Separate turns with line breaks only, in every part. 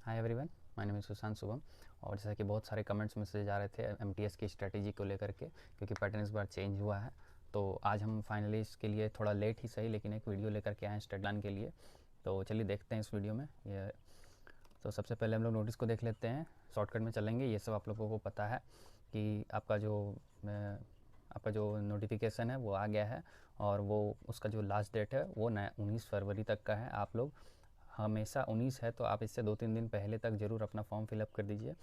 Hi everyone, my name is Sushant Shubham. और जैसा कि बहुत सारे कमेंट्स मैसेज आ रहे थे एमटीएस की स्ट्रेटेजी को लेकर के, क्योंकि पैटर्न इस बार चेंज हुआ है। तो आज हम फाइनली इसके लिए थोड़ा लेट ही सही लेकिन एक वीडियो लेकर के आए हैं स्टेट प्लान के लिए। तो चलिए देखते हैं इस वीडियो में ये। तो सबसे पहले हम लोग नोटिस को देख लेते हैं, शॉर्टकट में चलेंगे। ये सब आप लोगों को पता है कि आपका जो नोटिफिकेशन है वो आ गया है, और वो उसका जो लास्ट डेट है वो 19 फरवरी तक का है। आप लोग हमेशा 19 है तो आप इससे 2-3 दिन पहले तक ज़रूर अपना फॉर्म फिलअप कर दीजिए।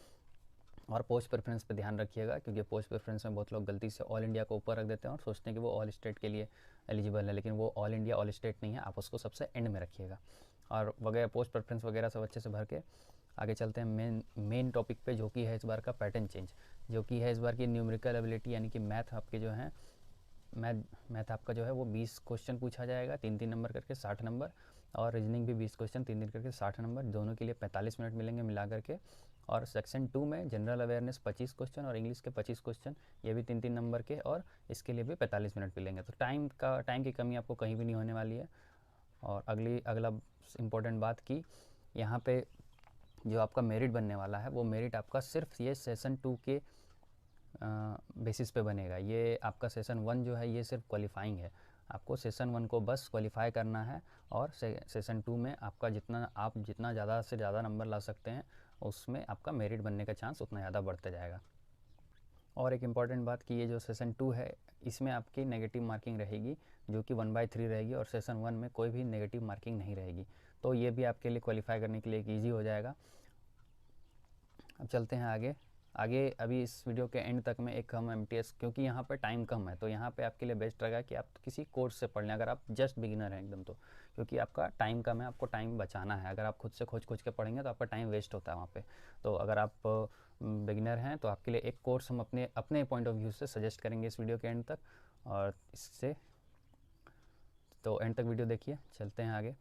और पोस्ट प्रेफरेंस पे ध्यान रखिएगा, क्योंकि पोस्ट प्रेफरेंस में बहुत लोग गलती से ऑल इंडिया को ऊपर रख देते हैं और सोचते हैं कि वो ऑल स्टेट के लिए एलिजिबल है, लेकिन वो ऑल इंडिया ऑल स्टेट नहीं है। आप उसको सबसे एंड में रखिएगा और वगैरह पोस्ट प्रेफरेंस वगैरह सब अच्छे से भर के आगे चलते हैं मेन टॉपिक पे, जो कि है इस बार का पैटर्न चेंज, जो कि है इस बार की न्यूमेरिकल एबिलिटी, यानी कि मैथ आपके जो हैं मैथ आपका जो है वो 20 क्वेश्चन पूछा जाएगा 3-3 नंबर करके 60 नंबर, और रीजनिंग भी 20 क्वेश्चन 3-3 करके 60 नंबर, दोनों के लिए 45 मिनट मिलेंगे मिला करके। और सेक्शन 2 में जनरल अवेयरनेस 25 क्वेश्चन और इंग्लिश के 25 क्वेश्चन, ये भी 3-3 नंबर के, और इसके लिए भी 45 मिनट मिलेंगे। तो टाइम की कमी आपको कहीं भी नहीं होने वाली है। और अगला इम्पोर्टेंट बात की यहाँ पे जो आपका मेरिट बनने वाला है वो मेरिट आपका सिर्फ ये सेशन 2 के बेसिस पे बनेगा। ये आपका सेशन 1 जो है ये सिर्फ क्वालिफाइंग है, आपको सेशन 1 को बस क्वालिफाई करना है। और सेशन 2 में आपका जितना ज़्यादा से ज़्यादा नंबर ला सकते हैं उसमें आपका मेरिट बनने का चांस उतना ज़्यादा बढ़ते जाएगा। और एक इम्पॉर्टेंट बात कि ये जो सेशन 2 है इसमें आपकी नेगेटिव मार्किंग रहेगी, जो कि 1/3 रहेगी, और सेशन 1 में कोई भी नेगेटिव मार्किंग नहीं रहेगी। तो ये भी आपके लिए क्वालिफाई करने के लिए एक ईजी हो जाएगा। अब चलते हैं आगे अभी इस वीडियो के एंड तक में एक हम एमटीएस, क्योंकि यहाँ पे टाइम कम है तो यहाँ पे आपके लिए बेस्ट रहेगा कि आप किसी कोर्स से पढ़ लें, अगर आप जस्ट बिगिनर हैं एकदम। तो क्योंकि आपका टाइम कम है, आपको टाइम बचाना है। अगर आप खुद से खोज के पढ़ेंगे तो आपका टाइम वेस्ट होता है वहाँ पे। तो अगर आप बिगिनर हैं तो आपके लिए एक कोर्स हम अपने पॉइंट ऑफ व्यू से सजेस्ट करेंगे इस वीडियो के एंड तक, और इससे तो एंड तक वीडियो देखिए। चलते हैं आगे।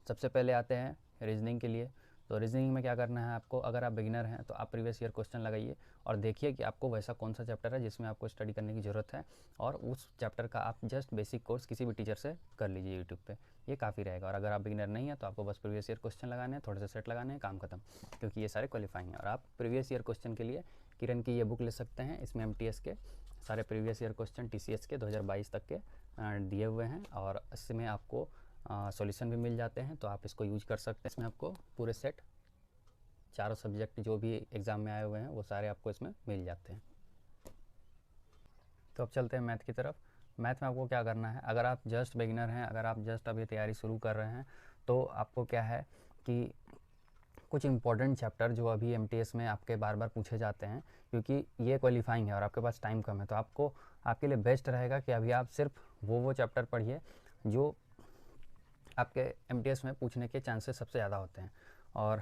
सबसे पहले आते हैं रीजनिंग के लिए। तो रीजनिंग में क्या करना है आपको, अगर आप बिगिनर हैं तो आप प्रीवियस ईयर क्वेश्चन लगाइए और देखिए कि आपको वैसा कौन सा चैप्टर है जिसमें आपको स्टडी करने की ज़रूरत है, और उस चैप्टर का आप जस्ट बेसिक कोर्स किसी भी टीचर से कर लीजिए यूट्यूब पे, ये काफ़ी रहेगा। और अगर आप बिगिनर नहीं है तो आपको बस प्रीवियस ईयर क्वेश्चन लगाने हैं, थोड़े से सेट लगाने हैं, काम खत्म, क्योंकि ये सारे क्वालिफाइंग हैं। और आप प्रीवियस ईयर क्वेश्चन के लिए किरण की ये बुक ले सकते हैं, इसमें एमटीएस के सारे प्रीवियस ईयर क्वेश्चन टीसीएस के 2022 तक के दिए हुए हैं, और इसमें आपको सॉल्यूशन भी मिल जाते हैं, तो आप इसको यूज कर सकते हैं। इसमें आपको पूरे सेट चारों सब्जेक्ट जो भी एग्ज़ाम में आए हुए हैं वो सारे आपको इसमें मिल जाते हैं। तो अब चलते हैं मैथ की तरफ। मैथ में आपको क्या करना है, अगर आप जस्ट बिगिनर हैं, अगर आप जस्ट अभी तैयारी शुरू कर रहे हैं, तो आपको क्या है कि कुछ इंपॉर्टेंट चैप्टर जो अभी एमटीएस में आपके बार बार पूछे जाते हैं, क्योंकि ये क्वालिफाइंग है और आपके पास टाइम कम है, तो आपके लिए बेस्ट रहेगा कि अभी आप सिर्फ वो चैप्टर पढ़िए जो आपके एमटीएस में पूछने के चांसेस सबसे ज़्यादा होते हैं। और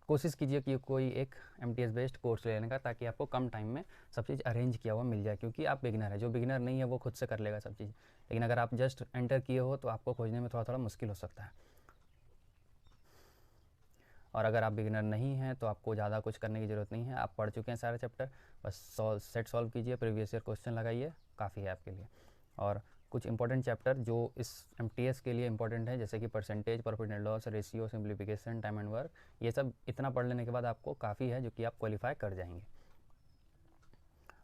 कोशिश कीजिए कि कोई एक एमटीएस बेस्ड कोर्स लेने का, ताकि आपको कम टाइम में सब चीज़ अरेंज किया हुआ मिल जाए, क्योंकि आप बिगिनर है। जो बिगिनर नहीं है वो खुद से कर लेगा सब चीज़, लेकिन अगर आप जस्ट एंटर किए हो तो आपको खोजने में थोड़ा मुश्किल हो सकता है। और अगर आप बिगिनर नहीं हैं तो आपको ज़्यादा कुछ करने की ज़रूरत नहीं है, आप पढ़ चुके हैं सारे चैप्टर, बस सेट सॉल्व कीजिए, प्रीवियस ईयर क्वेश्चन लगाइए, काफ़ी है आपके लिए। और कुछ इंपॉर्टेंट चैप्टर जो इस एमटीएस के लिए इंपॉर्टेंट है, जैसे कि percentage, profit and loss, ratio, simplification, time and work, ये सब इतना पढ़ लेने के बाद आपको काफ़ी है जो कि आप क्वालिफाई कर जाएंगे।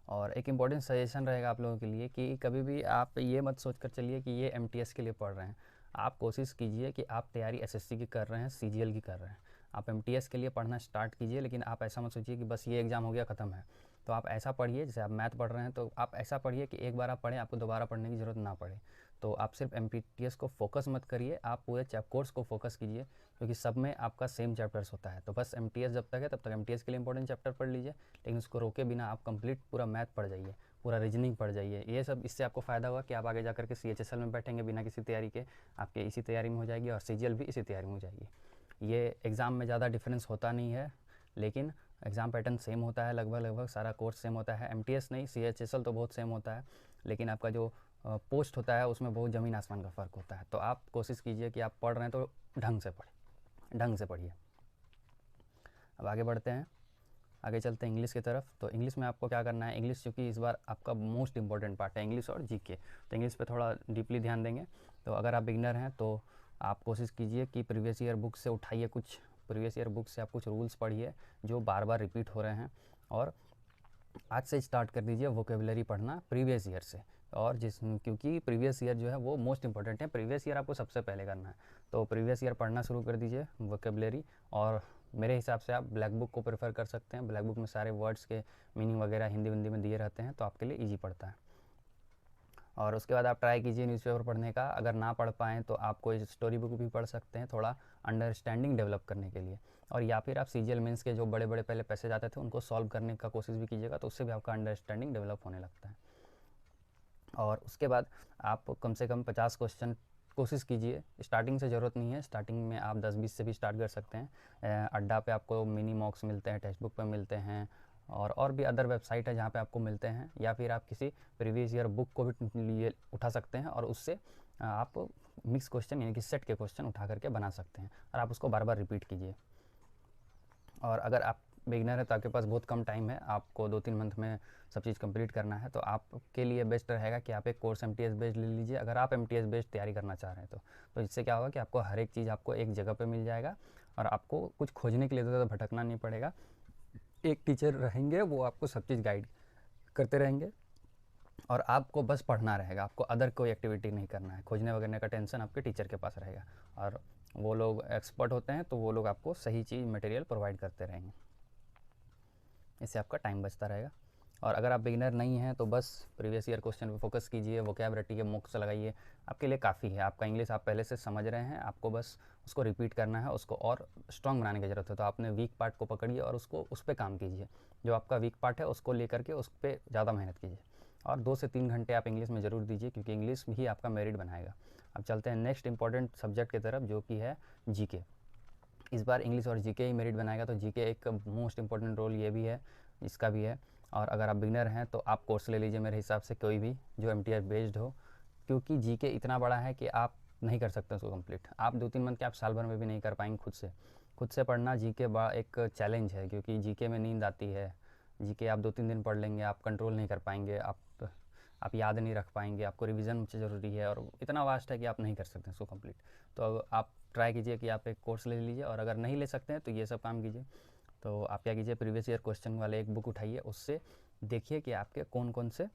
और एक इम्पॉर्टेंट सजेशन रहेगा आप लोगों के लिए कि कभी भी आप ये मत सोच कर चलिए कि ये एमटीएस के लिए पढ़ रहे हैं। आप कोशिश कीजिए कि आप तैयारी एसएससी की कर रहे हैं, सीजीएल की कर रहे हैं, आप एमटीएस के लिए पढ़ना स्टार्ट कीजिए। लेकिन आप ऐसा मत सोचिए कि बस ये एग्ज़ाम हो गया ख़त्म है। तो आप ऐसा पढ़िए, जैसे आप मैथ पढ़ रहे हैं तो आप ऐसा पढ़िए कि एक बार आप पढ़ें, आपको दोबारा पढ़ने की ज़रूरत ना पड़े। तो आप सिर्फ एमटीएस को फोकस मत करिए, आप पूरे कोर्स को फोकस कीजिए, क्योंकि सब में आपका सेम चैप्टर्स होता है। तो बस एमटीएस जब तक है तब तक एमटीएस के लिए इंपॉर्टेंट चैप्टर पढ़ लीजिए, लेकिन उसको रोके बिना आप कंप्लीट पूरा मैथ पढ़ जाइए, पूरा रीजनिंग पढ़ जाइए। ये सब इससे आपको फ़ायदा होगा कि आप आगे जाकर के सीएचएसएल में बैठेंगे बिना किसी तैयारी के, आपके इसी तैयारी में हो जाएगी, और सीजीएल भी इसी तैयारी में हो जाएगी। ये एग्ज़ाम में ज़्यादा डिफरेंस होता नहीं है, लेकिन एग्ज़ाम पैटर्न सेम होता है, लगभग सारा कोर्स सेम होता है। एमटीएस नहीं, सीएचएसएल तो बहुत सेम होता है, लेकिन आपका जो पोस्ट होता है उसमें बहुत ज़मीन आसमान का फ़र्क होता है। तो आप कोशिश कीजिए कि आप पढ़ रहे हैं तो ढंग से पढ़िए। अब आगे बढ़ते हैं, आगे चलते हैं इंग्लिश की तरफ। तो इंग्लिश में आपको क्या करना है, इंग्लिश चूँकि इस बार आपका मोस्ट इंपॉर्टेंट पार्ट है, इंग्लिश और जीके, तो इंग्लिश पे थोड़ा डीपली ध्यान देंगे। तो अगर आप बिगिनर हैं तो आप कोशिश कीजिए कि प्रीवियस ईयर बुक से उठाइए कुछ प्रीवियस ईयर बुक से आप कुछ रूल्स पढ़िए जो बार बार रिपीट हो रहे हैं, और आज से स्टार्ट कर दीजिए वोकेबलरी पढ़ना प्रीवियस ईयर से। और क्योंकि प्रीवियस ईयर जो है वो मोस्ट इंपॉर्टेंट है, प्रीवियस ईयर आपको सबसे पहले करना है, तो प्रीवियस ईयर पढ़ना शुरू कर दीजिए वोकेबलरी। और मेरे हिसाब से आप ब्लैक बुक को प्रेफर कर सकते हैं, ब्लैक बुक में सारे वर्ड्स के मीनिंग वगैरह हिंदी में दिए रहते हैं, तो आपके लिए ईजी पड़ता है। और उसके बाद आप ट्राई कीजिए न्यूज़पेपर पढ़ने का। अगर ना पढ़ पाएँ तो आप कोई स्टोरी बुक भी पढ़ सकते हैं थोड़ा अंडरस्टैंडिंग डेवलप करने के लिए। और या फिर आप सीजीएल मेंस के जो बड़े बड़े पहले पैसेज आते थे उनको सॉल्व करने का कोशिश भी कीजिएगा, तो उससे भी आपका अंडरस्टैंडिंग डेवलप होने लगता है। और उसके बाद आप कम से कम 50 क्वेश्चन कोशिश कीजिए। स्टार्टिंग से ज़रूरत नहीं है, स्टार्टिंग में आप 10-20 से भी स्टार्ट कर सकते हैं। अड्डा पे आपको मिनी मॉक्स मिलते हैं, टेक्स्ट बुक पे मिलते हैं, और भी अदर वेबसाइट है जहाँ पे आपको मिलते हैं। या फिर आप किसी प्रीवियस ईयर बुक को भी लिए उठा सकते हैं और उससे आप मिक्स क्वेश्चन यानी कि सेट के क्वेश्चन उठा करके बना सकते हैं, और आप उसको बार बार रिपीट कीजिए। और अगर आप बिगिनर है तो आपके पास बहुत कम टाइम है, आपको 2-3 मंथ में सब चीज़ कंप्लीट करना है, तो आपके लिए बेस्ट रहेगा कि आप एक कोर्स MTS बेस्ड ले लीजिए, अगर आप MTS बेस्ड तैयारी करना चाह रहे हैं तो इससे क्या होगा कि आपको हर एक चीज़ आपको एक जगह पे मिल जाएगा, और आपको कुछ खोजने के लिए ज़्यादा भटकना नहीं पड़ेगा। एक टीचर रहेंगे, वो आपको सब चीज़ गाइड करते रहेंगे, और आपको बस पढ़ना रहेगा, आपको अदर कोई एक्टिविटी नहीं करना है। खोजने वगैरह का टेंशन आपके टीचर के पास रहेगा, और वो लोग एक्सपर्ट होते हैं, तो वो लोग आपको सही चीज़ मटेरियल प्रोवाइड करते रहेंगे। इससे आपका टाइम बचता रहेगा। और अगर आप बिगिनर नहीं हैं तो बस प्रीवियस ईयर क्वेश्चन पे फोकस कीजिए, वोकैबुलरी के मॉक्स लगाइए, आपके लिए काफ़ी है। आपका इंग्लिश आप पहले से समझ रहे हैं, आपको बस उसको रिपीट करना है, उसको और स्ट्रॉन्ग बनाने की ज़रूरत है। तो आपने वीक पार्ट को पकड़िए और उसको उस पर काम कीजिए, जो आपका वीक पार्ट है उसको लेकर के उस पर ज़्यादा मेहनत कीजिए, और 2 से 3 घंटे आप इंग्लिश में ज़रूर दीजिए, क्योंकि इंग्लिश ही आपका मेरिट बनाएगा। अब चलते हैं नेक्स्ट इंपॉर्टेंट सब्जेक्ट की तरफ, जो कि है GK। इस बार इंग्लिश और GK ही मेरिट बनाएगा, तो GK एक मोस्ट इंपॉर्टेंट रोल ये भी है, इसका भी है। और अगर आप बिगिनर हैं तो आप कोर्स ले लीजिए मेरे हिसाब से, कोई भी जो MTS बेस्ड हो, क्योंकि GK इतना बड़ा है कि आप नहीं कर सकते उसको कंप्लीट। आप 2-3 मंथ के आप साल भर में भी नहीं कर पाएंगे खुद से पढ़ना। GK बड़ा एक चैलेंज है, क्योंकि GK में नींद आती है। GK आप 2-3 दिन पढ़ लेंगे, आप कंट्रोल नहीं कर पाएंगे, आप याद नहीं रख पाएंगे, आपको रिवीजन ज़रूरी है, और इतना वास्ट है कि आप नहीं कर सकते उसको कंप्लीट। तो आप ट्राई कीजिए कि आप एक कोर्स ले लीजिए, और अगर नहीं ले सकते हैं तो ये सब काम कीजिए। तो आप क्या कीजिए, प्रीवियस ईयर क्वेश्चन वाले एक बुक उठाइए, उससे देखिए कि आपके कौन कौन से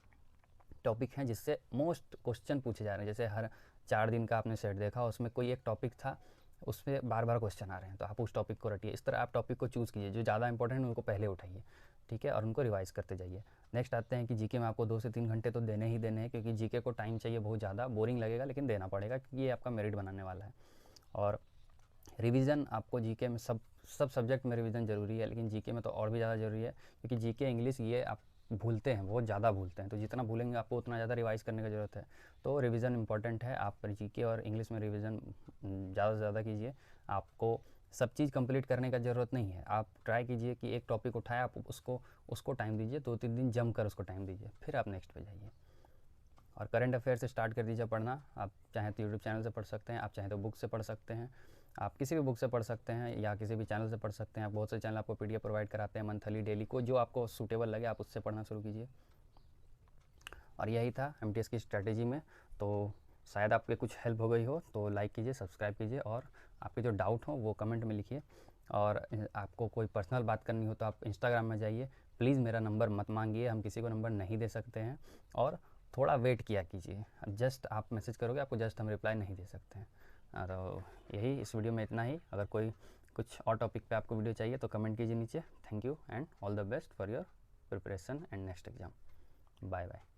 टॉपिक हैं जिससे मोस्ट क्वेश्चन पूछे जा रहे हैं। जैसे हर 4 दिन का आपने सेट देखा, उसमें कोई एक टॉपिक था, उस पर बार बार क्वेश्चन आ रहे हैं, तो आप उस टॉपिक को रटिए। इस तरह आप टॉपिक को चूज़ कीजिए, जो ज़्यादा इंपॉर्टेंट है उनको पहले उठाइए, ठीक है, और उनको रिवाइज़ करते जाइए। नेक्स्ट आते हैं कि GK में आपको 2 से 3 घंटे तो देने ही देने हैं, क्योंकि GK को टाइम चाहिए बहुत ज़्यादा, बोरिंग लगेगा लेकिन देना पड़ेगा, क्योंकि ये आपका मेरिट बनाने वाला है। और रिवीजन आपको GK में सब सब्जेक्ट में रिवीजन ज़रूरी है, लेकिन GK में तो और भी ज़्यादा ज़रूरी है, क्योंकि GK इंग्लिश ये आप भूलते हैं, बहुत ज़्यादा भूलते हैं, तो जितना भूलेंगे आपको उतना ज़्यादा रिवाइज़ करने की ज़रूरत है। तो रिवीजन इंपॉर्टेंट है, आप GK और इंग्लिश में रिवीजन ज़्यादा से ज़्यादा कीजिए। आपको सब चीज़ कंप्लीट करने का ज़रूरत नहीं है, आप ट्राई कीजिए कि एक टॉपिक उठाए, आप उसको टाइम दीजिए, 2-3 दिन जम कर उसको टाइम दीजिए, फिर आप नेक्स्ट पे जाइए। और करंट अफेयर से स्टार्ट कर दीजिए पढ़ना। आप चाहें तो यूट्यूब चैनल से पढ़ सकते हैं, आप चाहें तो बुक से पढ़ सकते हैं, आप किसी भी बुक से पढ़ सकते हैं, या किसी भी चैनल से पढ़ सकते हैं। आप बहुत से चैनल आपको PDF प्रोवाइड कराते हैं मंथली, डेली को, जो आपको सूटेबल लगे आप उससे पढ़ना शुरू कीजिए। और यही था MTS की स्ट्रैटेजी में। तो शायद आपके कुछ हेल्प हो गई हो, तो लाइक कीजिए, सब्सक्राइब कीजिए, और आपके जो डाउट हो वो कमेंट में लिखिए। और आपको कोई पर्सनल बात करनी हो तो आप इंस्टाग्राम में जाइए, प्लीज़ मेरा नंबर मत मांगिए, हम किसी को नंबर नहीं दे सकते हैं, और थोड़ा वेट किया कीजिए। जस्ट आप मैसेज करोगे, आपको जस्ट हम रिप्लाई नहीं दे सकते हैं। तो यही इस वीडियो में इतना ही। अगर कोई कुछ और टॉपिक पे आपको वीडियो चाहिए तो कमेंट कीजिए नीचे। Thank you and all the best for your preparation and next exam. Bye bye.